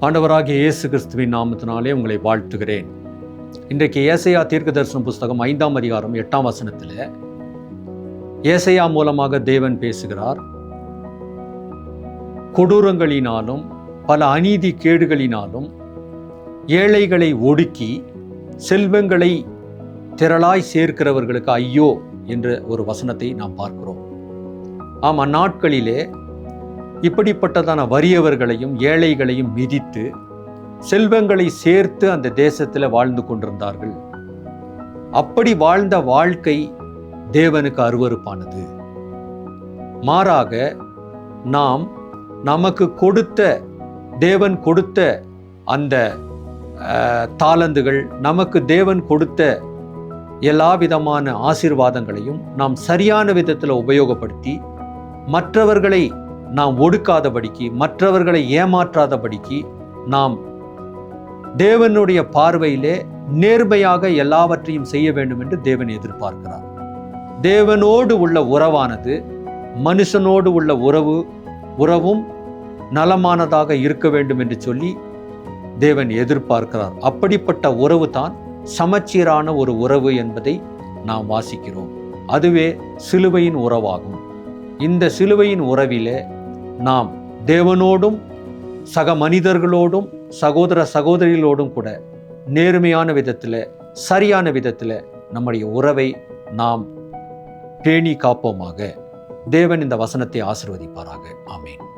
ஆண்டவராகிய இயேசு கிறிஸ்துவின் நாமத்தினாலே உங்களை வாழ்த்துகிறேன். இன்றைக்கு ஏசாயா தீர்க்கதரிசன புஸ்தகம் 5ஆம் அதிகாரம் 8ஆம் வசனத்தில் ஏசாயா மூலமாக தேவன் பேசுகிறார். கொடூரங்களினாலும் பல அநீதி கேடுகளினாலும் ஏழைகளை ஒடுக்கி செல்வங்களை திரளாய் சேர்க்கிறவர்களுக்கு ஐயோ என்ற ஒரு வசனத்தை நாம் பார்க்கிறோம். ஆம், அந்நாட்களிலே இப்படிப்பட்டதான வறியவர்களையும் ஏழைகளையும் மிதித்து செல்வங்களை சேர்த்து அந்த தேசத்தில் வாழ்ந்து கொண்டிருந்தார்கள். அப்படி வாழ்ந்த வாழ்க்கை தேவனுக்கு அருவருப்பானது. மாறாக நாம் நமக்கு கொடுத்த தேவன் கொடுத்த அந்த தாளந்துகள், நமக்கு தேவன் கொடுத்த எல்லா விதமான ஆசீர்வாதங்களையும் நாம் சரியான விதத்தில் உபயோகப்படுத்தி மற்றவர்களை நாம் ஒடுக்காதபடிக்கு, மற்றவர்களை ஏமாற்றாதபடிக்கு நாம் தேவனுடைய பார்வையிலே நேர்மையாக எல்லாவற்றையும் செய்ய வேண்டும் என்று தேவன் எதிர்பார்க்கிறார். தேவனோடு உள்ள உறவானது மனுஷனோடு உள்ள உறவும் நலமானதாக இருக்க வேண்டும் என்று சொல்லி தேவன் எதிர்பார்க்கிறார். அப்படிப்பட்ட உறவு தான் சமச்சீரான ஒரு உறவு என்பதை நாம் வாசிக்கிறோம். அதுவே சிலுவையின் உறவாகும். இந்த சிலுவையின் உறவிலே நாம் தேவனோடும் சக மனிதர்களோடும் சகோதர சகோதரிகளோடும் கூட நேர்மையான விதத்தில், சரியான விதத்தில் நம்முடைய உறவை நாம் பேணி காப்போமாக. தேவன் இந்த வசனத்தை ஆசீர்வதிப்பாராக. ஆமென்.